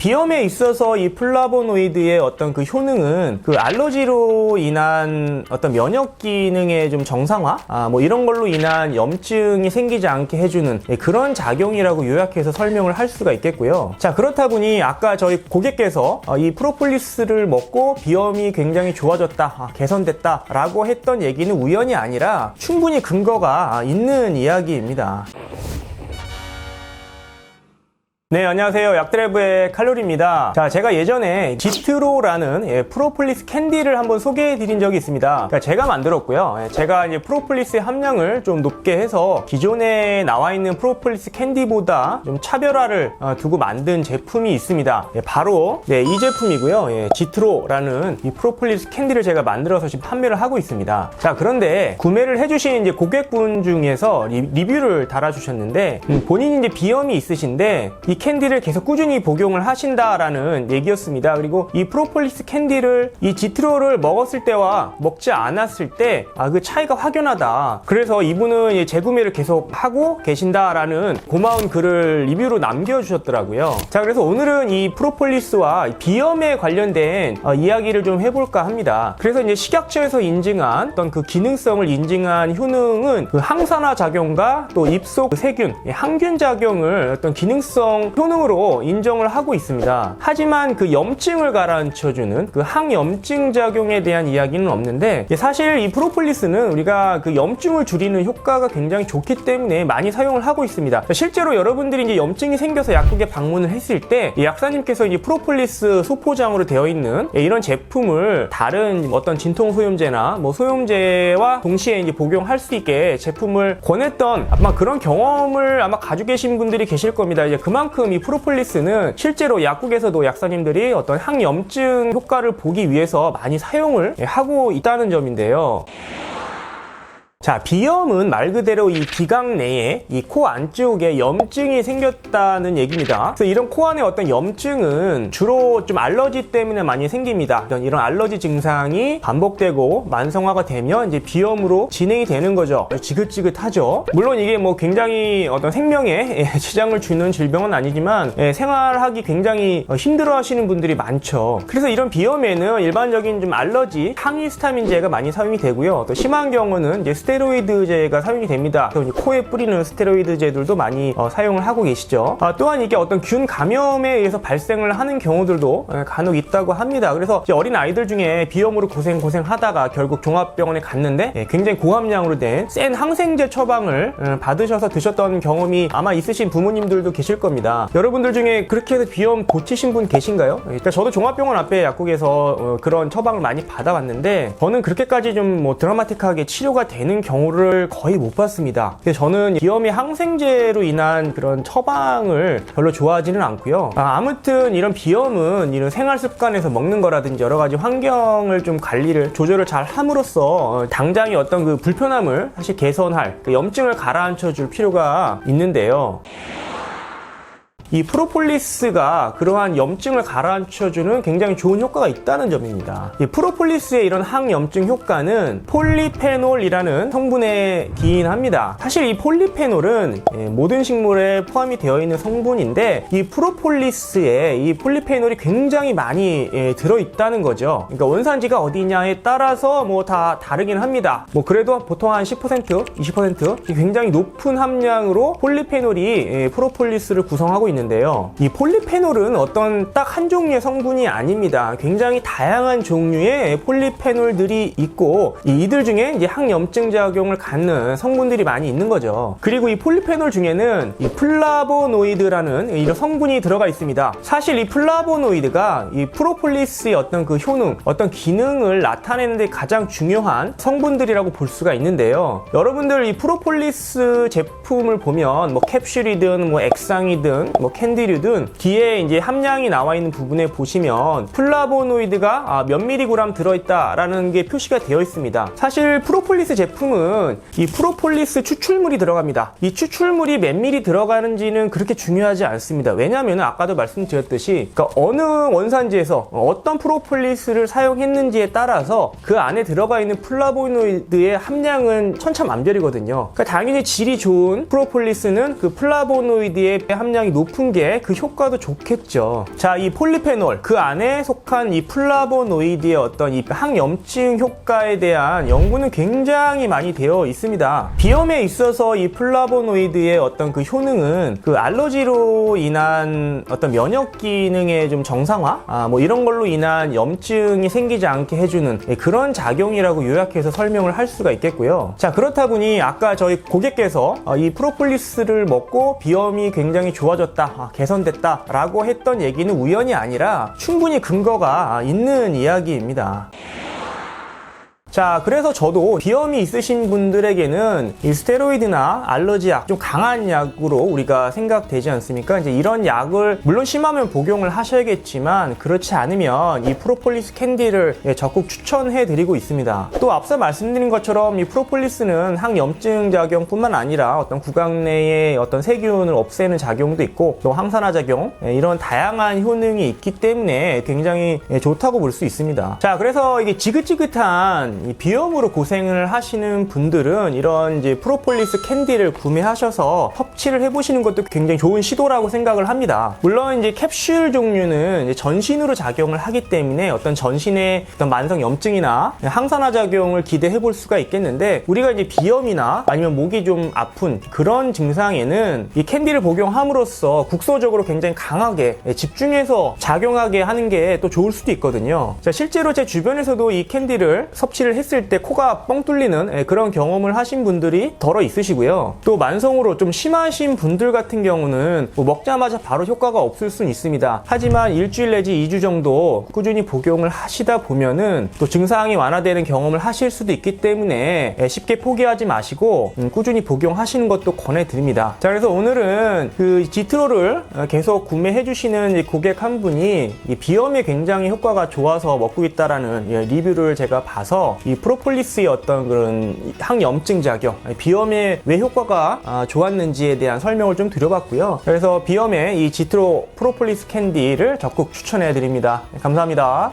비염에 있어서 이 플라보노이드의 어떤 그 효능은 그 알러지로 인한 어떤 면역 기능의 좀 정상화, 뭐 이런 걸로 인한 염증이 생기지 않게 해주는 그런 작용이라고 요약해서 설명을 할 수가 있겠고요. 자, 그렇다 보니 아까 저희 고객께서 이 프로폴리스를 먹고 비염이 굉장히 좋아졌다, 개선됐다 라고 했던 얘기는 우연이 아니라 충분히 근거가 있는 이야기입니다. 네, 안녕하세요. 약드라이브의 칼로리입니다. 자, 제가 예전에 지트로라는 프로폴리스 캔디를 한번 소개해 드린 적이 있습니다. 그러니까 제가 만들었고요. 제가 이제 프로폴리스의 함량을 좀 높게 해서 기존에 나와 있는 프로폴리스 캔디보다 좀 차별화를 두고 만든 제품이 있습니다. 바로 이 제품이고요. 지트로라는 이 프로폴리스 캔디를 제가 만들어서 지금 판매를 하고 있습니다. 자, 그런데 구매를 해주신 이제 고객분 중에서 리뷰를 달아주셨는데 본인이 이제 비염이 있으신데 이 캔디를 계속 꾸준히 복용을 하신다라는 얘기였습니다. 그리고 이 프로폴리스 캔디를 이 지트로를 먹었을 때와 먹지 않았을 때 그 차이가 확연하다. 그래서 이분은 재구매를 계속 하고 계신다라는 고마운 글을 리뷰로 남겨주셨더라고요. 자, 그래서 오늘은 이 프로폴리스와 비염에 관련된 이야기를 좀 해볼까 합니다. 그래서 이제 식약처에서 인증한 어떤 그 기능성을 인증한 효능은 그 항산화 작용과 또 입속 세균, 항균 작용을 어떤 기능성 효능으로 인정을 하고 있습니다. 하지만 그 염증을 가라앉혀주는 그 항염증 작용에 대한 이야기는 없는데, 사실 이 프로폴리스는 우리가 그 염증을 줄이는 효과가 굉장히 좋기 때문에 많이 사용을 하고 있습니다. 실제로 여러분들이 이제 염증이 생겨서 약국에 방문을 했을 때 약사님께서 이제 프로폴리스 소포장으로 되어 있는 이런 제품을 다른 어떤 진통 소염제나 뭐 소염제와 동시에 이제 복용할 수 있게 제품을 권했던 아마 그런 경험을 아마 가지고 계신 분들이 계실 겁니다. 이제 그만큼 이 프로폴리스는 실제로 약국에서도 약사님들이 어떤 항염증 효과를 보기 위해서 많이 사용을 하고 있다는 점인데요. 자, 비염은 말 그대로 이 비강 내에 이 코 안쪽에 염증이 생겼다는 얘기입니다. 그래서 이런 코 안에 어떤 염증은 주로 좀 알러지 때문에 많이 생깁니다. 이런 알러지 증상이 반복되고 만성화가 되면 이제 비염으로 진행이 되는 거죠. 지긋지긋하죠. 물론 이게 뭐 굉장히 어떤 생명에 지장을 주는 질병은 아니지만 생활하기 굉장히 힘들어 하시는 분들이 많죠. 그래서 이런 비염에는 일반적인 좀 알러지 항히스타민제가 많이 사용이 되고요. 또 심한 경우는 이제 스테로이드제가 사용이 됩니다. 코에 뿌리는 스테로이드제들도 많이 사용을 하고 계시죠. 또한 이게 어떤 균 감염에 의해서 발생을 하는 경우들도 간혹 있다고 합니다. 그래서 어린 아이들 중에 비염으로 고생하다가 결국 종합병원에 갔는데 굉장히 고함량으로 된 센 항생제 처방을 받으셔서 드셨던 경험이 아마 있으신 부모님들도 계실 겁니다. 여러분들 중에 그렇게 해서 비염 고치신 분 계신가요? 그러니까 저도 종합병원 앞에 약국에서 그런 처방을 많이 받아왔는데 저는 그렇게까지 좀 뭐 드라마틱하게 치료가 되는 경우를 거의 못 봤습니다. 그래서 저는 비염의 항생제로 인한 그런 처방을 별로 좋아하지는 않고요. 아무튼 이런 비염은 이런 생활 습관에서 먹는 거라든지 여러 가지 환경을 좀 관리를 조절을 잘 함으로써 당장의 어떤 그 불편함을 사실 개선할 그 염증을 가라앉혀 줄 필요가 있는데요. 이 프로폴리스가 그러한 염증을 가라앉혀주는 굉장히 좋은 효과가 있다는 점입니다. 이 프로폴리스의 이런 항염증 효과는 폴리페놀이라는 성분에 기인합니다. 사실 이 폴리페놀은 모든 식물에 포함이 되어 있는 성분인데 이 프로폴리스에 이 폴리페놀이 굉장히 많이 들어있다는 거죠. 그러니까 원산지가 어디냐에 따라서 뭐 다 다르긴 합니다. 뭐 그래도 보통 한 10%, 20% 굉장히 높은 함량으로 폴리페놀이 프로폴리스를 구성하고 있는데요. 이 폴리페놀은 어떤 딱 한 종류의 성분이 아닙니다. 굉장히 다양한 종류의 폴리페놀들이 있고 이들 중에 이제 항염증 작용을 갖는 성분들이 많이 있는 거죠. 그리고 이 폴리페놀 중에는 이 플라보노이드라는 이런 성분이 들어가 있습니다. 사실 이 플라보노이드가 이 프로폴리스의 어떤 그 효능, 어떤 기능을 나타내는 데 가장 중요한 성분들이라고 볼 수가 있는데요. 여러분들 이 프로폴리스 제품을 보면 뭐 캡슐이든 뭐 액상이든 뭐 캔디류든 뒤에 이제 함량이 나와 있는 부분에 보시면 플라보노이드가 몇 미리그램 들어있다라는 게 표시가 되어 있습니다. 사실 프로폴리스 제품은 이 프로폴리스 추출물이 들어갑니다. 이 추출물이 몇 미리 들어가는지는 그렇게 중요하지 않습니다. 왜냐하면 아까도 말씀드렸듯이 그러니까 어느 원산지에서 어떤 프로폴리스를 사용했는지에 따라서 그 안에 들어가 있는 플라보노이드의 함량은 천차만별이거든요. 그러니까 당연히 질이 좋은 프로폴리스는 그 플라보노이드의 함량이 높은 높은 게 그 효과도 좋겠죠. 자, 이 폴리페놀 그 안에 속한 이 플라보노이드의 어떤 이 항염증 효과에 대한 연구는 굉장히 많이 되어 있습니다. 비염에 있어서 이 플라보노이드의 어떤 그 효능은 그 알러지로 인한 어떤 면역 기능의 좀 정상화, 뭐 이런 걸로 인한 염증이 생기지 않게 해주는 그런 작용이라고 요약해서 설명을 할 수가 있겠고요. 자, 그렇다 보니 아까 저희 고객께서 이 프로폴리스를 먹고 비염이 굉장히 좋아졌다, 개선됐다 라고 했던 얘기는 우연이 아니라 충분히 근거가 있는 이야기입니다. 자, 그래서 저도 비염이 있으신 분들에게는 이 스테로이드나 알러지약, 좀 강한 약으로 우리가 생각되지 않습니까? 이제 이런 약을 물론 심하면 복용을 하셔야겠지만 그렇지 않으면 이 프로폴리스 캔디를 적극 추천해 드리고 있습니다. 또 앞서 말씀드린 것처럼 이 프로폴리스는 항염증 작용뿐만 아니라 어떤 구강 내의 어떤 세균을 없애는 작용도 있고 또 항산화 작용, 이런 다양한 효능이 있기 때문에 굉장히 좋다고 볼 수 있습니다. 자, 그래서 이게 지긋지긋한 이 비염으로 고생을 하시는 분들은 이런 이제 프로폴리스 캔디를 구매하셔서 섭취를 해보시는 것도 굉장히 좋은 시도라고 생각을 합니다. 물론 이제 캡슐 종류는 이제 전신으로 작용을 하기 때문에 어떤 전신의 어떤 만성 염증이나 항산화 작용을 기대해 볼 수가 있겠는데, 우리가 이제 비염이나 아니면 목이 좀 아픈 그런 증상에는 이 캔디를 복용함으로써 국소적으로 굉장히 강하게 집중해서 작용하게 하는 게 또 좋을 수도 있거든요. 자, 실제로 제 주변에서도 이 캔디를 섭취를 했을 때 코가 뻥 뚫리는 그런 경험을 하신 분들이 덜어 있으시고요. 또 만성으로 좀 심하신 분들 같은 경우는 뭐 먹자마자 바로 효과가 없을 수는 있습니다. 하지만 일주일 내지 2주 정도 꾸준히 복용을 하시다 보면은 또 증상이 완화되는 경험을 하실 수도 있기 때문에 쉽게 포기하지 마시고 꾸준히 복용하시는 것도 권해드립니다. 자, 그래서 오늘은 그 지트로를 계속 구매해 주시는 고객 한 분이 이 비염에 굉장히 효과가 좋아서 먹고 있다라는 리뷰를 제가 봐서 이 프로폴리스의 어떤 그런 항염증 작용, 비염에 왜 효과가 좋았는지에 대한 설명을 좀 드려봤고요. 그래서 비염에 이 지트로 프로폴리스 캔디를 적극 추천해 드립니다. 감사합니다.